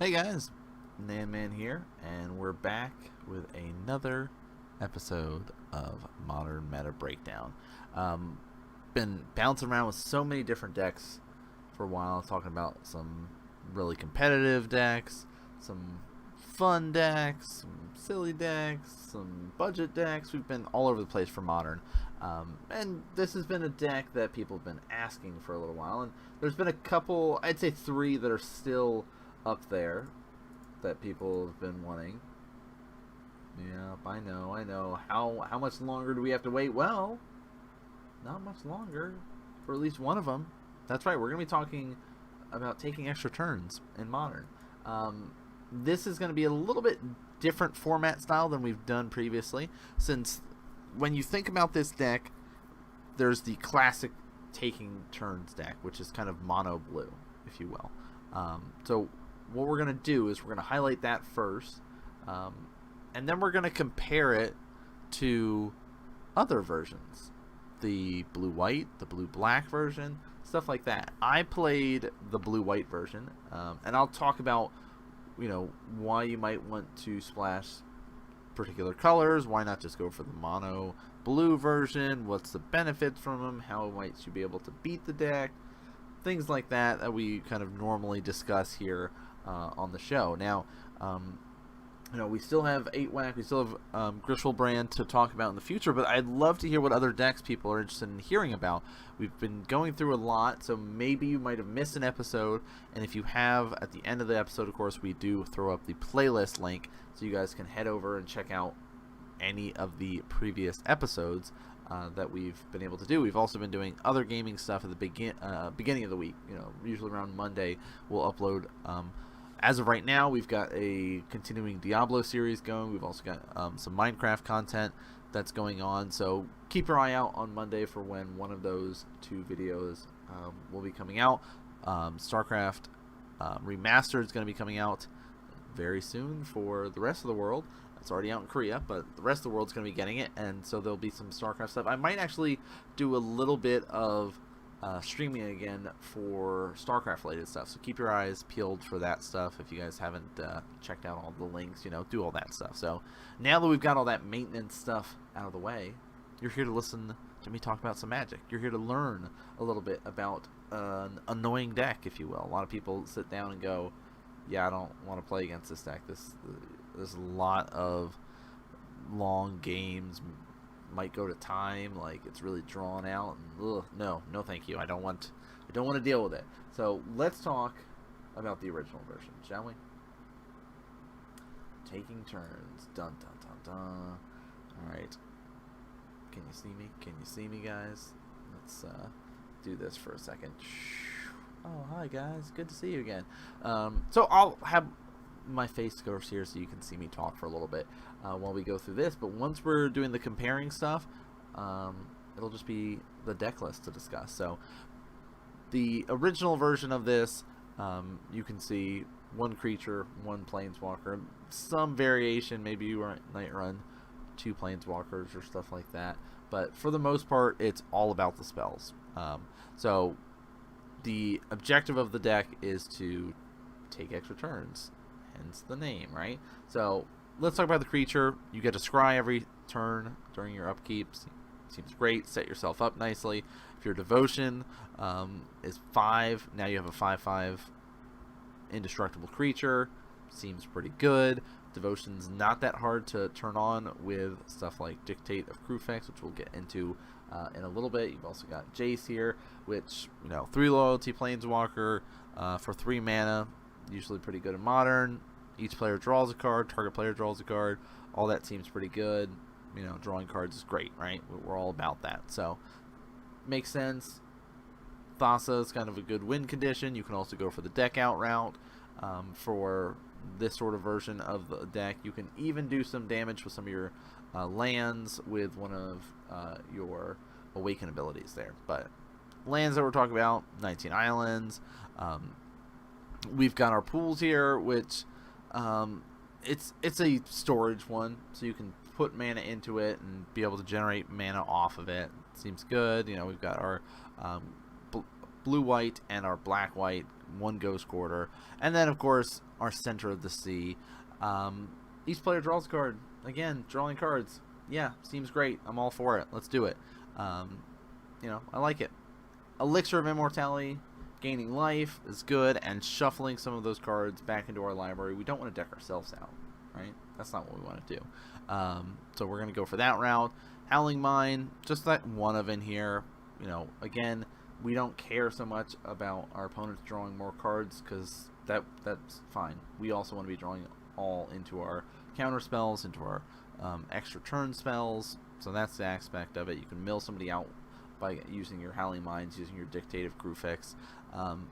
Hey guys, Man here, and we're back with another episode of Modern Meta Breakdown. Um, been bouncing around with so many different decks for a while, talking about some really competitive decks, some fun decks, some silly decks, some budget decks. We've been all over the place for Modern. And this has been a deck that people have been asking for a little while, and there's been a couple, I'd say three, that are still up there that people have been wanting. Yeah, I know. How much longer do we have to wait? Well, not much longer for at least one of them. That's right, we're going to be talking about taking extra turns in Modern. This is going to be a little bit different format style than we've done previously, since when you think about this deck, there's the classic taking turns deck, which is kind of mono blue, if you will. So what we're going to do is we're going to highlight that first, and then we're going to compare it to other versions. The blue-white, the blue-black version, stuff like that. I played the blue-white version, and I'll talk about, why you might want to splash particular colors, why not just go for the mono blue version, what's the benefits from them, how might you be able to beat the deck, things like that we kind of normally discuss here on the show. Now, we still have 8-Whack, we still have Griselbrand to talk about in the future, but I'd love to hear what other decks people are interested in hearing about. We've been going through a lot, so maybe you might have missed an episode, and if you have, at the end of the episode, of course, we do throw up the playlist link, so you guys can head over and check out any of the previous episodes that we've been able to do. We've also been doing other gaming stuff at the beginning of the week. Usually around Monday, we'll upload. As of right now, we've got a continuing Diablo series going. We've also got some Minecraft content that's going on. So keep your eye out on Monday for when one of those two videos will be coming out. StarCraft Remastered is going to be coming out very soon for the rest of the world. It's already out in Korea, but the rest of the world's going to be getting it, and so there'll be some StarCraft stuff. I might actually do a little bit of streaming again for StarCraft related stuff, so keep your eyes peeled for that stuff. If you guys haven't checked out all the links, do all that stuff. So now that we've got all that maintenance stuff out of the way, you're here to listen to me talk about some Magic. You're here to learn a little bit about an annoying deck, if you will. A lot of people sit down and go, yeah, I don't want to play against this deck. There's a lot of long games, might go to time, like it's really drawn out, and no thank you. I don't want to deal with it. So let's talk about the original version, shall we? Taking turns. Dun dun dun dun. Alright. Can you see me, guys? Let's do this for a second. Oh, hi guys, good to see you again. So I'll have my face goes here so you can see me talk for a little bit while we go through this, but once we're doing the comparing stuff, it'll just be the deck list to discuss. So the original version of this, you can see one creature, one planeswalker, some variation, maybe you might run 2 planeswalkers or stuff like that, but for the most part it's all about the spells. So the objective of the deck is to take extra turns, hence the name, right? So let's talk about the creature. You get to scry every turn during your upkeep. Seems great. Set yourself up nicely. If your devotion is 5, now you have a 5/5 indestructible creature. Seems pretty good. Devotion's not that hard to turn on with stuff like Dictate of Crufex, which we'll get into in a little bit. You've also got Jace here, which 3 loyalty planeswalker for 3 mana, usually pretty good in Modern. Each player draws a card, target player draws a card. All that seems pretty good. Drawing cards is great, right? We're all about that. So makes sense. Thassa is kind of a good win condition. You can also go for the deck out route for this sort of version of the deck. You can even do some damage with some of your lands with one of your Awaken abilities there. But lands that we're talking about, 19 islands. We've got our pools here, which it's a storage one, so you can put mana into it and be able to generate mana off of it. Seems good. We've got our blue-white and our black-white, 1 ghost quarter. And then, of course, our Center of the Sea. Each player draws a card. Again, drawing cards. Yeah, seems great. I'm all for it. Let's do it. I like it. Elixir of Immortality, gaining life is good, and shuffling some of those cards back into our library. We don't want to deck ourselves out, right? That's not what we want to do. So we're going to go for that route. Howling Mine, just that one of in here. Again, we don't care so much about our opponents drawing more cards because that's fine. We also want to be drawing all into our counter spells, into our extra turn spells. So that's the aspect of it. You can mill somebody out by using your Howling Mines, using your Dictative Grufix,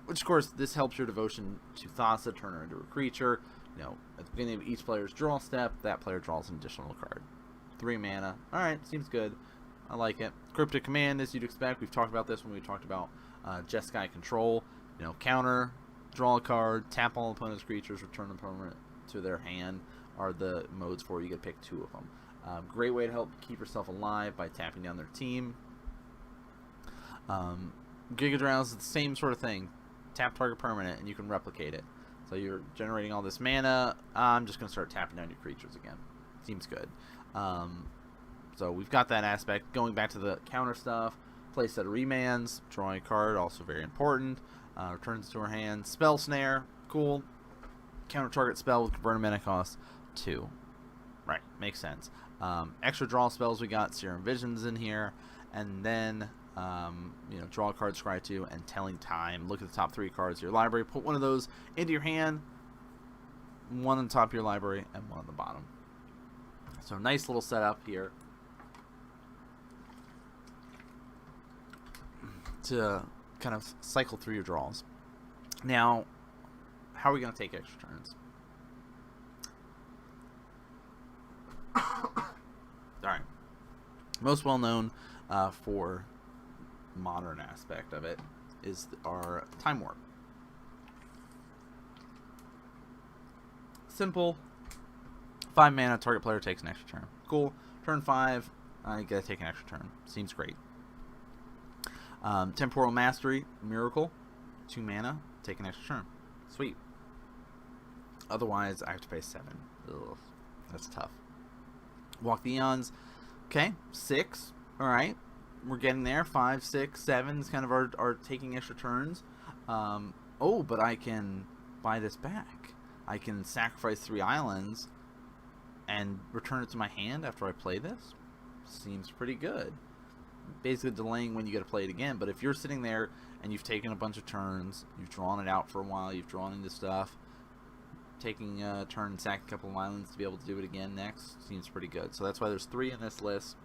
which of course this helps your devotion to Thassa turn her into a creature. At the beginning of each player's draw step, that player draws an additional card. 3 mana. Alright, seems good. I like it. Cryptic Command, as you'd expect. We've talked about this when we talked about Jeskai Control. Counter, draw a card, tap all opponent's creatures, return a permanent to their hand are the modes for it. You get to pick 2 of them. Great way to help keep yourself alive by tapping down their team. Giga Drowse is the same sort of thing. Tap target permanent and you can replicate it. So you're generating all this mana. I'm just going to start tapping down your creatures again. Seems good. So we've got that aspect. Going back to the counter stuff. Play set of remands. Drawing a card, also very important. Returns to our hand. Spell Snare, cool. Counter target spell with burn mana cost 2. Right, makes sense. Extra draw spells, we got Serum Visions in here. And then draw a card, scry 2, and Telling Time. Look at the top 3 cards of your library. Put one of those into your hand. 1 on the top of your library and 1 on the bottom. So nice little setup here to kind of cycle through your draws. Now, how are we going to take extra turns? Alright. Most well known for modern aspect of it is our Time Warp. Simple. 5 mana, target player takes an extra turn. Cool. Turn 5, I gotta take an extra turn. Seems great. Temporal Mastery, Miracle. 2 mana, take an extra turn. Sweet. Otherwise, I have to pay 7. Ugh, that's tough. Walk the Eons. Okay, 6. Alright. We're getting there. 5, 6, 7 is kind of our taking extra turns. Oh, but I can buy this back. I can sacrifice 3 islands and return it to my hand after I play this. Seems pretty good. Basically delaying when you get to play it again. But if you're sitting there and you've taken a bunch of turns, you've drawn it out for a while, you've drawn into stuff, taking a turn and sack a couple of islands to be able to do it again next seems pretty good. So that's why there's 3 in this list.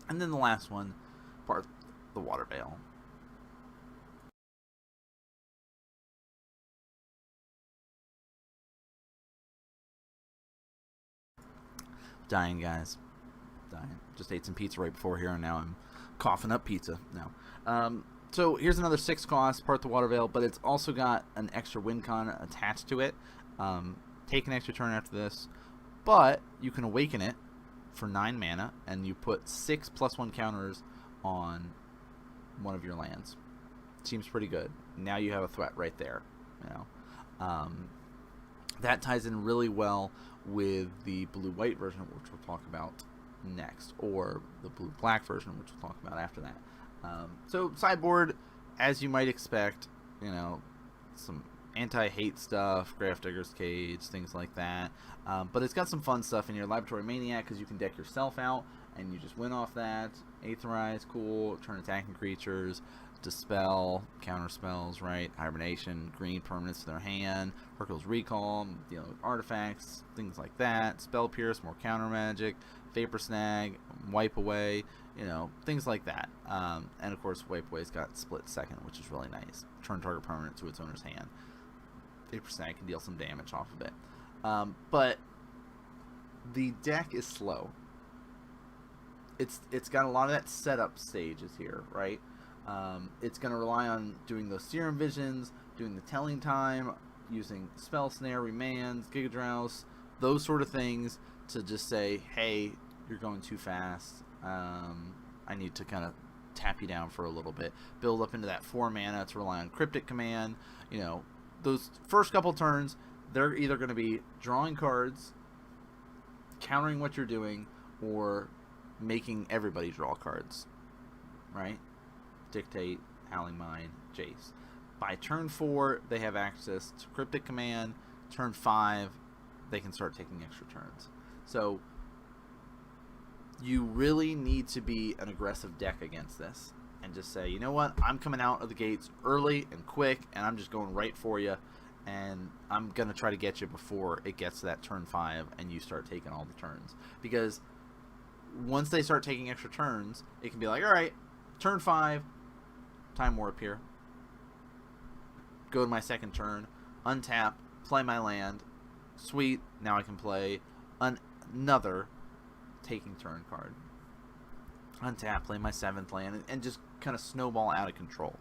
And then the last one, part the Water Veil. Dying, guys. Dying. Just ate some pizza right before here, and now I'm coughing up pizza now. So here's another 6 cost, part the Water Veil, but it's also got an extra win con attached to it. Take an extra turn after this, but you can awaken it for 9 mana, and you put 6 +1 counters on one of your lands. Seems pretty good. Now you have a threat right there. That ties in really well with the blue-white version, which we'll talk about next, or the blue-black version, which we'll talk about after that. So sideboard, as you might expect, some anti-hate stuff, Grafdigger's Cage, things like that. But it's got some fun stuff in your Laboratory Maniac, because you can deck yourself out, and you just win off that. Aetherize, cool. Turn attacking creatures. Dispel, counter spells, right? Hibernation, green permanents to their hand. Hercule's Recall, dealing with artifacts, things like that. Spell Pierce, more counter magic. Vapor Snag, Wipe Away, things like that. And of course, Wipe Away's got Split Second, which is really nice. Turn target permanent to its owner's hand. Vapor Snag can deal some damage off of it. But the deck is slow. It's got a lot of that setup stages here, right? It's going to rely on doing those Serum Visions, doing the Telling Time, using Spell Snare, Remands, Giga Drowse, those sort of things to just say, hey, you're going too fast. I need to kind of tap you down for a little bit, build up into that 4 mana to rely on Cryptic Command. You know, those first couple turns, they're either going to be drawing cards, countering what you're doing, or making everybody draw cards, right? Dictate, Howling Mine, Jace. By turn 4, they have access to Cryptic Command. Turn 5, they can start taking extra turns. So you really need to be an aggressive deck against this and just say, you know what, I'm coming out of the gates early and quick, and I'm just going right for you, and I'm going to try to get you before it gets to that turn 5 and you start taking all the turns. Because once they start taking extra turns, it can be like, all right, turn 5, Time Warp here. Go to my second turn, untap, play my land. Sweet, now I can play another taking turn card. Untap, play my 7th land, and just kind of snowball out of control.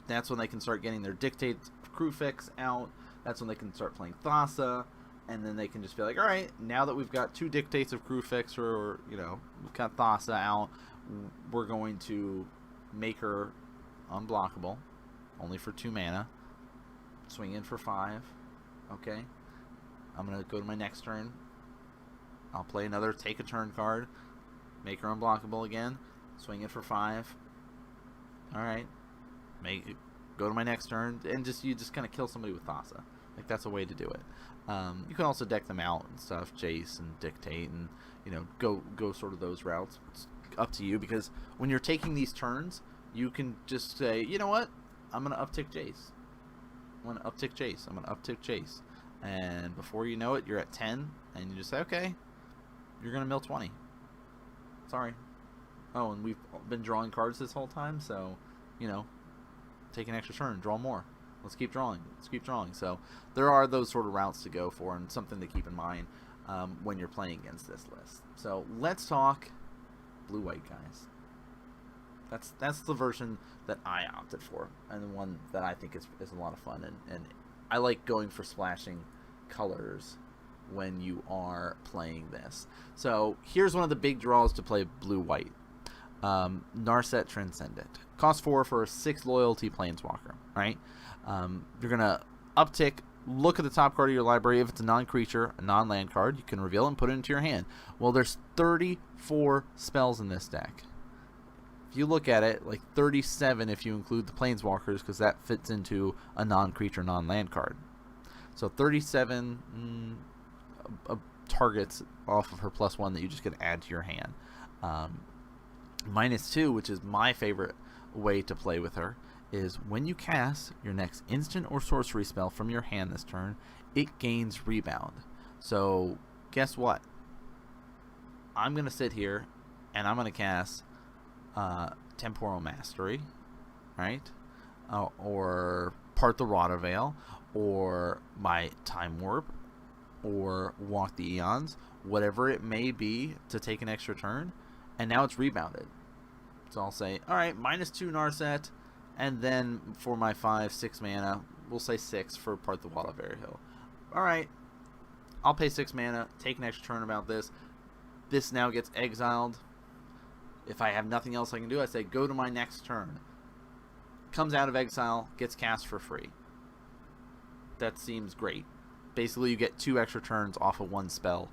That's when they can start getting their Dictate Crewfix out. That's when they can start playing Thassa, and then they can just be like, all right, now that we've got 2 Dictates of Crewfix, or, you know, we've got Thassa out, we're going to make her unblockable, only for 2 mana. Swing in for 5. Okay. I'm going to go to my next turn. I'll play another take a turn card. Make her unblockable again. Swing it for 5. Alright. Go to my next turn. And you just kind of kill somebody with Thassa. Like, that's a way to do it. You can also deck them out and stuff. Jace and Dictate and, you know, go sort of those routes. It's up to you, because when you're taking these turns, you can just say, you know what? I'm going to uptick Jace. I'm going to uptick Jace. I'm going to uptick Jace. And before you know it, you're at 10, and you just say, okay, you're going to mill 20. Sorry. Oh, and we've been drawing cards this whole time, so, you know, take an extra turn, draw more. Let's keep drawing. Let's keep drawing. So there are those sort of routes to go for, and something to keep in mind when you're playing against this list. So let's talk blue-white, guys. That's the version that I opted for, and the one that I think is a lot of fun, and I like going for splashing colors when you are playing this. So here's one of the big draws to play blue-white. Narset Transcendent. Cost 4 for a 6 loyalty planeswalker, right? You're going to uptick, look at the top card of your library. If it's a non-creature, a non-land card, you can reveal it and put it into your hand. Well, there's 34 spells in this deck. If you look at it, like 37 if you include the planeswalkers, because that fits into a non-creature, non-land card. So 37 targets off of her +1 that you just get to add to your hand. -2, which is my favorite way to play with her, is when you cast your next instant or sorcery spell from your hand this turn, it gains rebound. So guess what? I'm going to sit here and I'm going to cast Temporal Mastery, right? Or Part the Rottervale, or my Time Warp, or Walk the Eons, whatever it may be, to take an extra turn, and now it's rebounded. So I'll say, alright, -2 Narset, and then for my 5-6 mana, we'll say 6 for Part the Rottervale. Alright, I'll pay 6 mana, take an extra turn about this. This now gets exiled. If I have nothing else I can do, I say go to my next turn. Comes out of exile, gets cast for free. That seems great. Basically, you get 2 extra turns off of 1 spell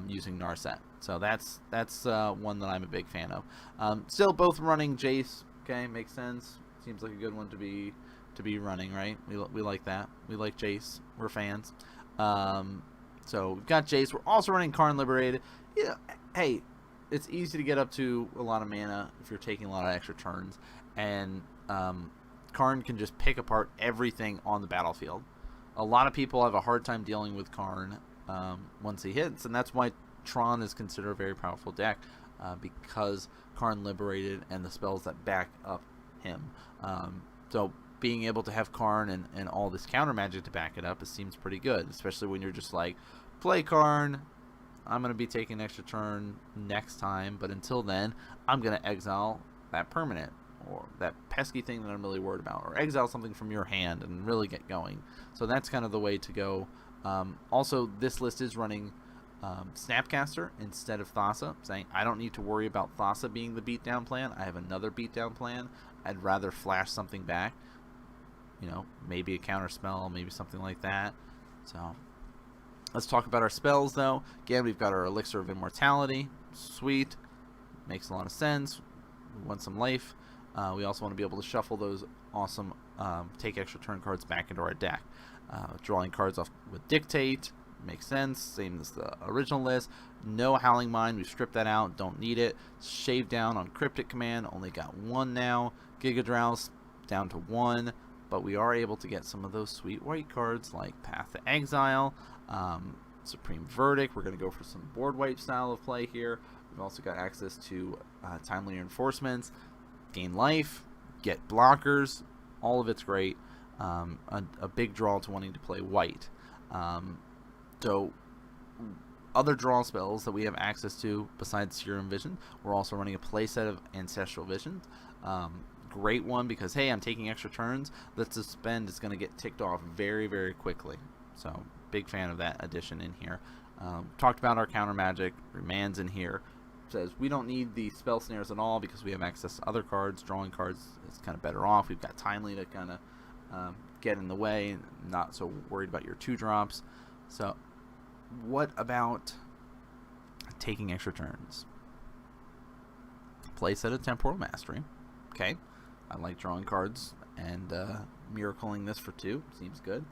using Narset. So that's one that I'm a big fan of. Still both running Jace. Okay, makes sense. Seems like a good one to be running, right? We like that. We like Jace. We're fans. So we've got Jace. We're also running Karn Liberated. Yeah, hey, it's easy to get up to a lot of mana if you're taking a lot of extra turns, and Karn can just pick apart everything on the battlefield. A lot of people have a hard time dealing with Karn once he hits, and that's why Tron is considered a very powerful deck, because Karn Liberated and the spells that back up him. So being able to have Karn and all this counter magic to back it up, it seems pretty good, especially when you're just like, play Karn, I'm going to be taking an extra turn next time, but until then, I'm going to exile that permanent, or that pesky thing that I'm really worried about, or exile something from your hand and really get going. So that's kind of the way to go. Also, this list is running Snapcaster instead of Thassa, saying I don't need to worry about Thassa being the beatdown plan. I have another beatdown plan. I'd rather flash something back. You know, maybe a counter spell, maybe something like that. So let's talk about our spells, though. Again, we've got our Elixir of Immortality. Sweet. Makes a lot of sense. We want some life. We also want to be able to shuffle those awesome take extra turn cards back into our deck. Drawing cards off with Dictate. Makes sense. Same as the original list. No Howling Mine. We've stripped that out. Don't need it. Shave down on Cryptic Command. Only got one now. Giga Drowse down to one. But we are able to get some of those sweet white cards like Path to Exile, Supreme Verdict. We're going to go for some board wipe style of play here. We've also got access to Timely Reinforcements, gain life, get blockers. All of it's great. A big draw to wanting to play white. So other draw spells that we have access to besides Serum Vision, we're also running a playset of Ancestral Visions. Great one because, hey, I'm taking extra turns. Let's suspend. It's going to get ticked off very, very quickly. So big fan of that addition in here. Talked about our counter magic. Remand's in here. Says we don't need the spell snares at all because we have access to other cards. Drawing cards is kind of better off. We've got Timely to kind of get in the way, and not so worried about your 2-drops. So what about taking extra turns? Play set of Temporal Mastery. Okay, I like drawing cards and miracling this for 2. Seems good.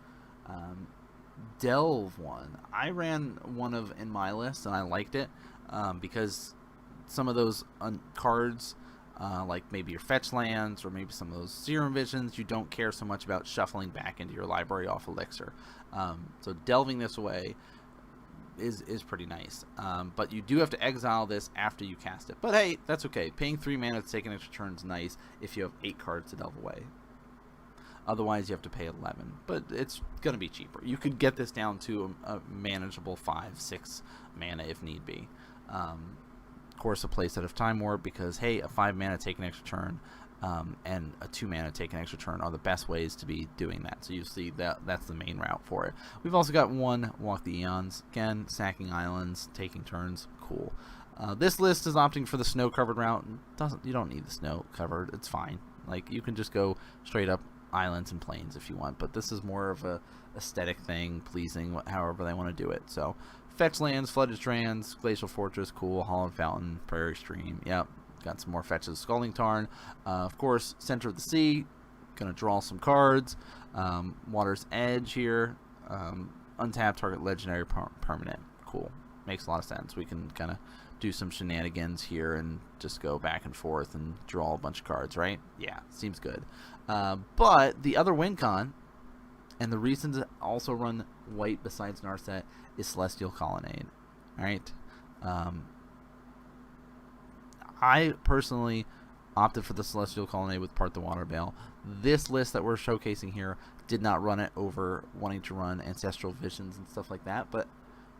Delve one. I ran one of in my list and I liked it because some of those cards, like maybe your fetch lands or maybe some of those Serum Visions, you don't care so much about shuffling back into your library off Elixir. So delving this away is pretty nice. But you do have to exile this after you cast it. But hey, that's okay. Paying 3 mana to take an extra turn is nice if you have 8 cards to delve away. Otherwise, you have to pay 11. But it's going to be cheaper. You could get this down to a manageable 5-6 mana if need be. Of course, a playset of Time Warp because, hey, a 5 mana take an extra turn and a 2 mana take an extra turn are the best ways to be doing that. So you see that's the main route for it. We've also got one Walk the Eons. Again, sacking islands, taking turns, cool. This list is opting for the snow covered route. You don't need the snow covered. It's fine. Like you can just go straight up islands and plains if you want, but this is more of a aesthetic thing, pleasing however they want to do it. So fetch lands, Flooded Strands, Glacial Fortress, cool. Hollow Fountain, Prairie Stream, yep. Got some more fetches. Scalding Tarn, of course. Center of the Sea, gonna draw some cards. Water's Edge here, untap target legendary permanent. Cool, makes a lot of sense. We can kind of do some shenanigans here and just go back and forth and draw a bunch of cards, right? Yeah, seems good. But the other win con, and the reason to also run white besides Narset, is Celestial Colonnade. All right. I personally opted for the Celestial Colonnade with Part the Water Veil. This list that we're showcasing here did not run it over wanting to run Ancestral Visions and stuff like that, but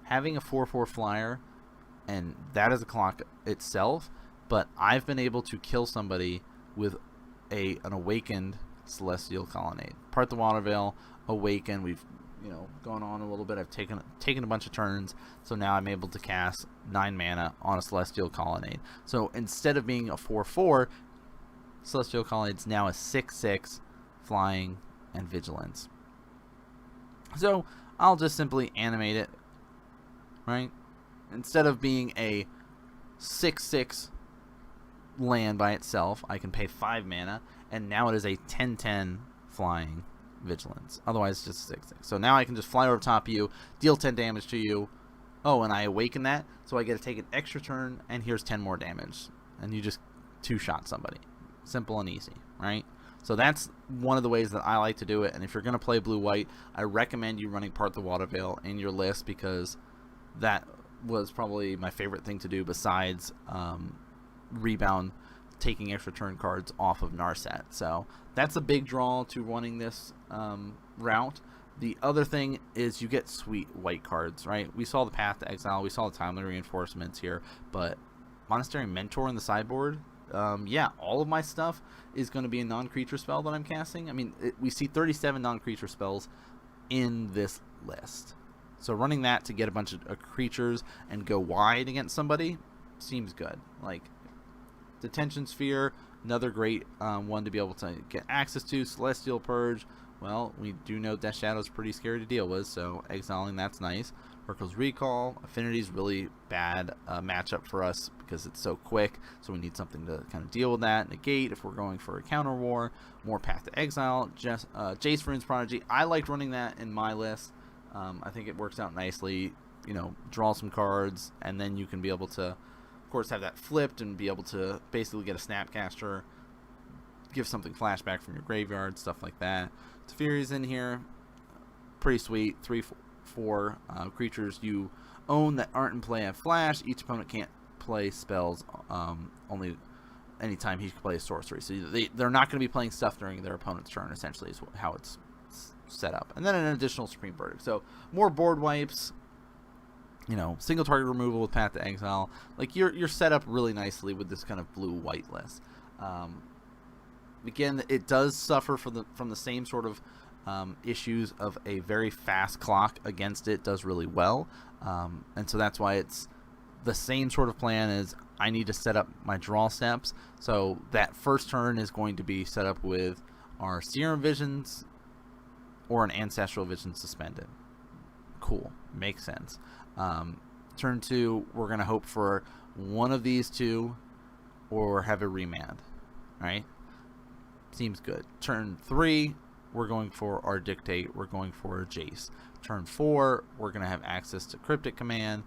having a 4/4 flyer, and that is a clock itself, but I've been able to kill somebody with an Awakened Celestial Colonnade. Part the Water Veil, Awaken, we've gone on a little bit. I've taken a bunch of turns, so now I'm able to cast 9 mana on a Celestial Colonnade. So instead of being a 4/4, Celestial Colonnade's now a 6/6 flying and vigilance. So I'll just simply animate it, right? Instead of being a 6/6 land by itself, I can pay 5 mana, and now it is a 10/10 flying vigilance. Otherwise, it's just 6/6. So now I can just fly over top of you, deal 10 damage to you. Oh, and I awaken that, so I get to take an extra turn, and here's 10 more damage. And you just 2-shot somebody. Simple and easy, right? So that's one of the ways that I like to do it. And if you're going to play blue-white, I recommend you running Part the Water Veil in your list because that was probably my favorite thing to do besides Rebound, taking extra turn cards off of Narset. So that's a big draw to running this route. The other thing is you get sweet white cards, right? We saw the Path to Exile, we saw the Timely Reinforcements here, but Monastery Mentor in the sideboard, yeah, all of my stuff is going to be a non-creature spell that I'm casting. I mean, we see 37 non-creature spells in this list. So running that to get a bunch of creatures and go wide against somebody seems good. Like, Detention Sphere, another great one to be able to get access to. Celestial Purge, well, we do know Death Shadow's pretty scary to deal with, so exiling that's nice. Oracle's Recall, Affinity's really bad matchup for us because it's so quick, so we need something to kind of deal with that. Negate if we're going for a counter war. More Path to Exile. Jace Rune's Prodigy, I liked running that in my list. I think it works out nicely. You know, draw some cards, and then you can be able to, of course, have that flipped and be able to basically get a Snapcaster, give something flashback from your graveyard, stuff like that. Teferi's in here, pretty sweet. 3/4 creatures you own that aren't in play have flash. Each opponent can't play spells only anytime he can play a sorcery. So they're not going to be playing stuff during their opponent's turn, essentially, is how it's set up. And then an additional Supreme Verdict. So more board wipes, you know, single target removal with Path to Exile. Like, you're set up really nicely with this kind of blue-white list. Again, it does suffer from the same sort of issues of a very fast clock against it does really well. And so that's why it's the same sort of plan as I need to set up my draw steps. So that first turn is going to be set up with our Serum Visions or an Ancestral Vision suspended. Cool. Makes sense. Turn 2, we're going to hope for one of these two or have a remand. Alright? Seems good. Turn 3, we're going for our Dictate. We're going for a Jace. Turn 4, we're going to have access to Cryptic Command.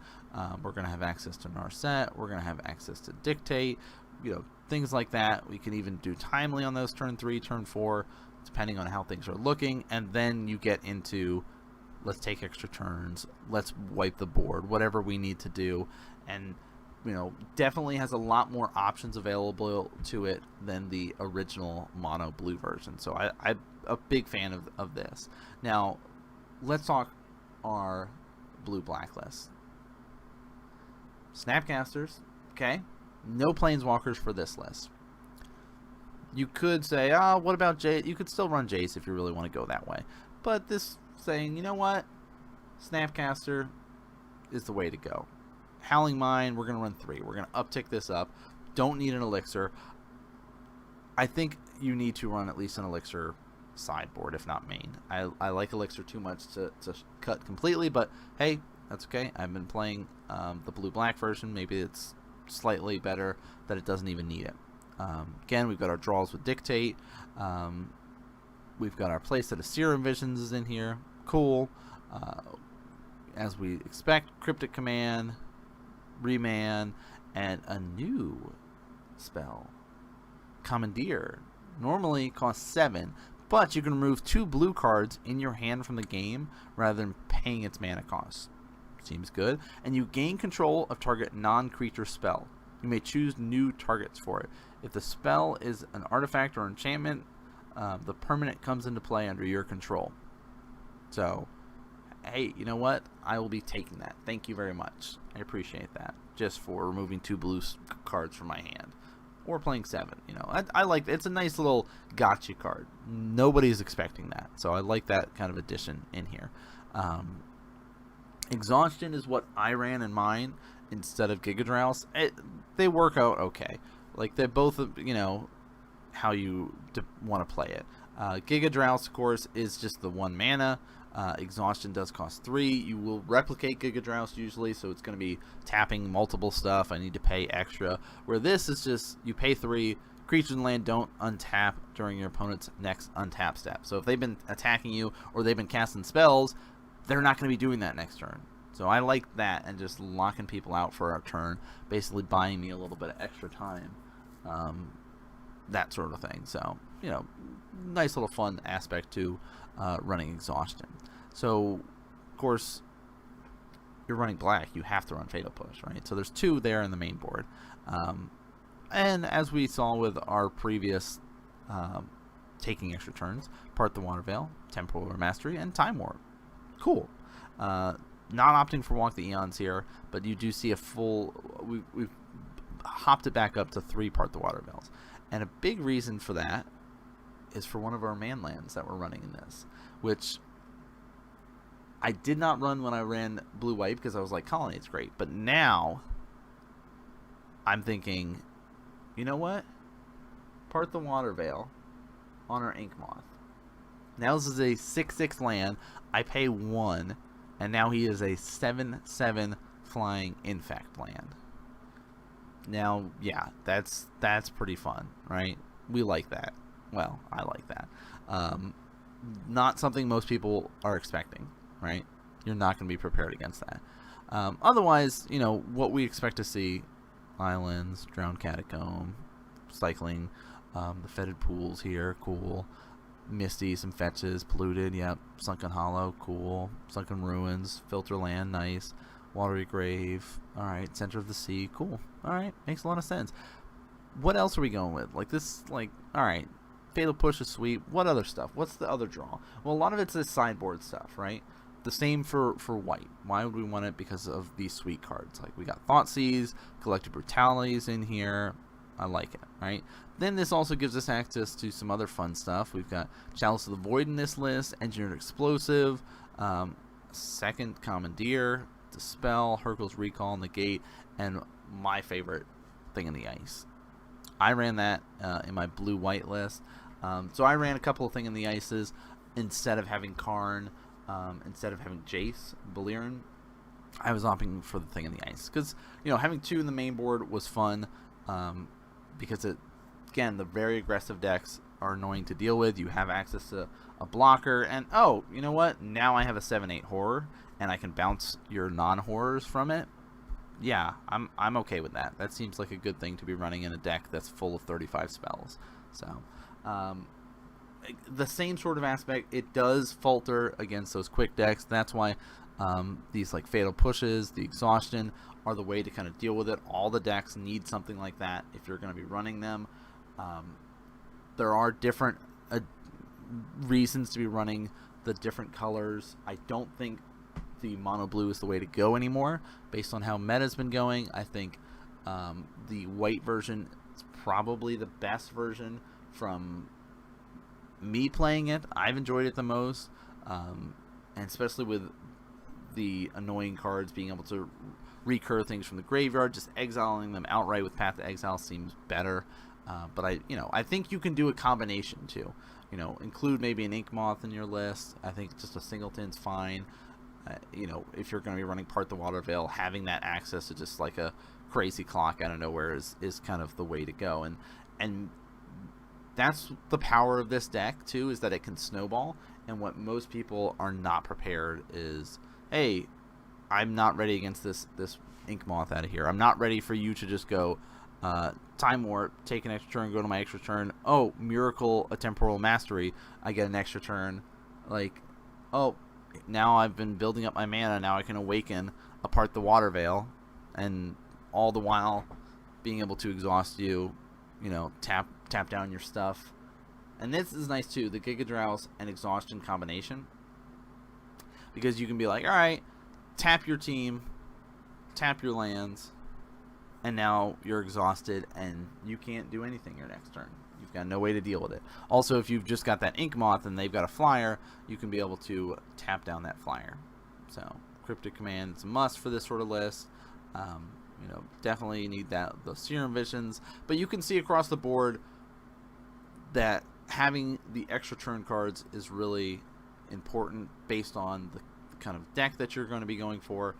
We're going to have access to Narset. We're going to have access to Dictate. You know, things like that. We can even do Timely on those turn 3, turn 4, depending on how things are looking. And then you get into, let's take extra turns. Let's wipe the board. Whatever we need to do. And, you know, definitely has a lot more options available to it than the original mono blue version. So I'm a big fan of this. Now, let's talk our blue black list. Snapcasters, okay? No Planeswalkers for this list. You could say, what about Jace? You could still run Jace if you really want to go that way. But this saying, you know what? Snapcaster is the way to go. Howling Mine, we're going to run 3. We're going to uptick this up. Don't need an Elixir. I think you need to run at least an Elixir sideboard, if not main. I like Elixir too much to cut completely, but hey, that's okay. I've been playing the blue-black version. Maybe it's slightly better that it doesn't even need it. Again, we've got our draws with Dictate. We've got our playset of Serum Visions is in here. Cool. As we expect, Cryptic Command, Remand, and a new spell, Commandeer. Normally costs 7, but you can remove 2 blue cards in your hand from the game rather than paying its mana cost. Seems good. And you gain control of target non-creature spell. You may choose new targets for it. If the spell is an artifact or enchantment, the permanent comes into play under your control. So, hey, you know what? I will be taking that. Thank you very much. I appreciate that. Just for removing 2 blue cards from my hand. Or playing 7. You know, I like it. It's a nice little gotcha card. Nobody's expecting that. So I like that kind of addition in here. Exhaustion is what I ran in mine instead of Gigadrouse. They work out okay. Like, they're both, you know, how you want to play it. Gigadrouse, of course, is just the 1 mana. Exhaustion does cost 3. You will replicate Gigadrouse usually, so it's going to be tapping multiple stuff. I need to pay extra. Where this is just, you pay 3, creatures and land don't untap during your opponent's next untap step. So if they've been attacking you or they've been casting spells, they're not going to be doing that next turn. So I like that, and just locking people out for a turn, basically buying me a little bit of extra time. That sort of thing. So, you know, nice little fun aspect to running Exhaustion. So, of course, you're running black, you have to run Fatal Push, right? So there's 2 there in the main board. And as we saw with our previous taking extra turns, Part the Water Veil, Temporal Mastery, and Time Warp. Cool. Not opting for Walk the Eons here, but you do see a full... We've hopped it back up to 3 Part the Water Veils. And a big reason for that is for one of our man lands that we're running in this, which I did not run when I ran blue-white because I was like, Colonnade's great. But now I'm thinking, you know what? Part the Water Veil on our Ink Moth. Now this is a 6/6 land. I pay 1, and now he is a 7/7 flying infect land. Now, yeah, that's pretty fun, right? We like that. Well, I like that. Not something most people are expecting, right? You're not going to be prepared against that. Otherwise, what we expect to see: islands, drowned catacomb, cycling, the fetid pools here, cool. Misty, some fetches, polluted, yep. Sunken Hollow, cool. Sunken Ruins, filter land, nice. Watery Grave, alright. Center of the Sea, cool. Alright, makes a lot of sense. What else are we going with? Alright. Fatal Push is sweet. What other stuff? What's the other draw? Well, a lot of it's this sideboard stuff, right? The same for white. Why would we want it? Because of these sweet cards. Like, we got Thoughtseize, Collective Brutalities in here. I like it, right? Then this also gives us access to some other fun stuff. We've got Chalice of the Void in this list, Engineered Explosive, Second Commandeer, Dispel, Hercule's Recall, Negate, and my favorite, Thing in the Ice. I ran that in my blue-white list. So I ran a couple of Thing in the Ices instead of having Karn, instead of having Jace, Balerion. I was opting for the Thing in the Ice. Because, having 2 in the main board was fun. Because again, the very aggressive decks are annoying to deal with. You have access to a blocker, and oh, you know what? Now I have a 7/8 horror, and I can bounce your non-horrors from it. Yeah, I'm okay with that. That seems like a good thing to be running in a deck that's full of 35 spells. So, the same sort of aspect. It does falter against those quick decks. That's why these like Fatal Pushes, the Exhaustion, are the way to kind of deal with it. All the decks need something like that if you're going to be running them. There are different reasons to be running the different colors. I don't think the mono blue is the way to go anymore based on how meta's been going. I think the white version is probably the best version from me playing it. I've enjoyed it the most, and especially with the annoying cards being able to recur things from the graveyard. Just exiling them outright with Path to Exile seems better. But I think you can do a combination too. Include maybe an Ink Moth in your list. I think just a singleton's fine. If you're going to be running Part the Water Veil, having that access to just like a crazy clock out of nowhere is kind of the way to go. And that's the power of this deck too, is that it can snowball. And what most people are not prepared is, hey, I'm not ready against this Ink Moth out of here. I'm not ready for you to just go Time Warp, take an extra turn, go to my extra turn. Oh, Miracle, a Temporal Mastery. I get an extra turn. Like, oh, now I've been building up my mana. Now I can awaken, apart the Water Veil, and all the while being able to exhaust you, tap down your stuff. And this is nice too, the Giga Drowse and Exhaustion combination. Because you can be like, alright, tap your team, tap your lands, and now you're exhausted and you can't do anything your next turn. You've got no way to deal with it. Also, if you've just got that Ink Moth and they've got a flyer, you can be able to tap down that flyer. So, Cryptic Command is a must for this sort of list. Definitely need those Serum Visions. But you can see across the board that having the extra turn cards is really important based on the kind of deck that you're going to be going for.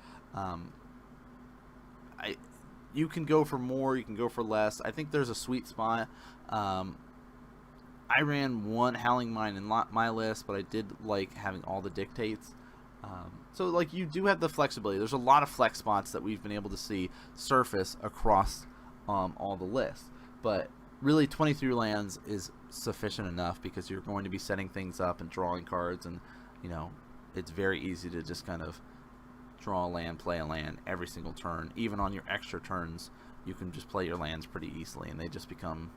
You can go for more, you can go for less. I think there's a sweet spot. I ran one Howling Mine in my list, but I did like having all the dictates. So you do have the flexibility. There's a lot of flex spots that we've been able to see surface across all the lists. But really 23 lands is sufficient enough because you're going to be setting things up and drawing cards, and it's very easy to just kind of draw a land, play a land every single turn. Even on your extra turns, you can just play your lands pretty easily, and they just become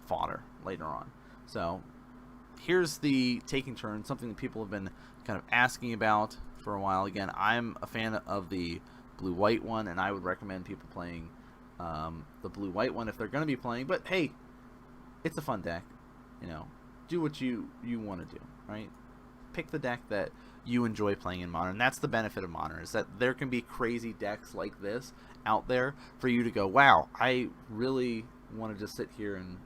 fodder later on. So here's the taking turn, something that people have been kind of asking about for a while. Again, I'm a fan of the blue-white one, and I would recommend people playing the blue-white one if they're going to be playing. But hey, it's a fun deck. Do what you want to do, right? pick the deck that you enjoy playing in Modern. That's the benefit of Modern, is that there can be crazy decks like this out there for you to go, wow, I really want to just sit here and,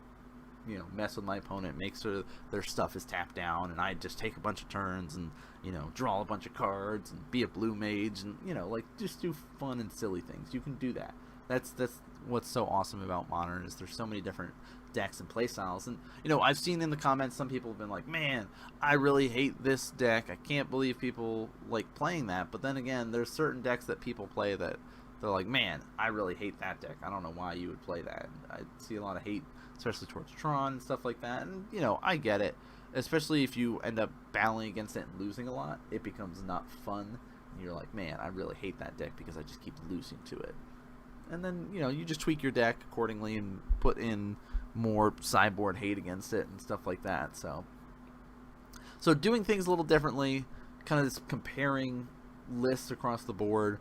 you know, mess with my opponent, make sure their stuff is tapped down, and I just take a bunch of turns and, you know, draw a bunch of cards and be a blue mage and, you know, like, just do fun and silly things. You can do that. That's what's so awesome about Modern, is there's so many different decks and playstyles. And, you know, I've seen in the comments some people have been like, man, I really hate this deck, I can't believe people like playing that. But then again, there's certain decks that people play that they're like, man, I really hate that deck, I don't know why you would play that. I see a lot of hate, especially towards Tron and stuff like that. And, you know, I get it, especially if you end up battling against it and losing a lot. It becomes not fun, and you're like, man, I really hate that deck because I just keep losing to it. And then, you know, you just tweak your deck accordingly and put in more sideboard hate against it and stuff like that. So doing things a little differently, kind of just comparing lists across the board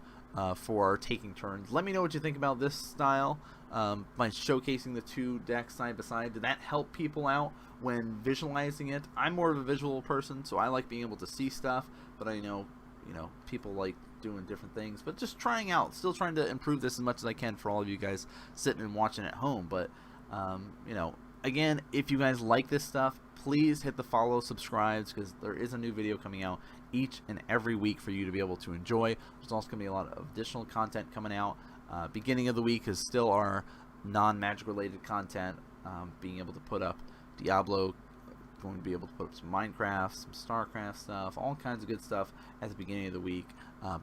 for taking turns. Let me know what you think about this style. By showcasing the two decks side by side, did that help people out when visualizing it? I'm more of a visual person, so I like being able to see stuff, but I know, you know, people like doing different things. But just trying out, still trying to improve this as much as I can for all of you guys sitting and watching at home. But you know, again, if you guys like this stuff, please hit the follow, subscribe, because there is a new video coming out each and every week for you to be able to enjoy. There's also going to be a lot of additional content coming out. Beginning of the week is still our non-magic related content, being able to put up Diablo, going to be able to put up some Minecraft, some StarCraft stuff, all kinds of good stuff at the beginning of the week.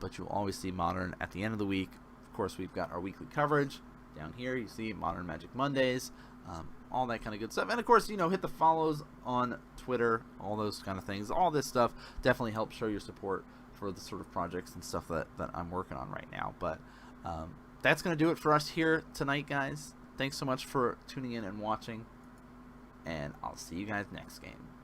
But you'll always see Modern at the end of the week. Of course, we've got our weekly coverage. Down here you see Modern Magic Mondays, all that kind of good stuff. And of course, you know, hit the follows on Twitter, all those kind of things. All this stuff definitely helps show your support for the sort of projects and stuff that I'm working on right now. But that's going to do it for us here tonight, guys. Thanks so much for tuning in and watching, and I'll see you guys next game.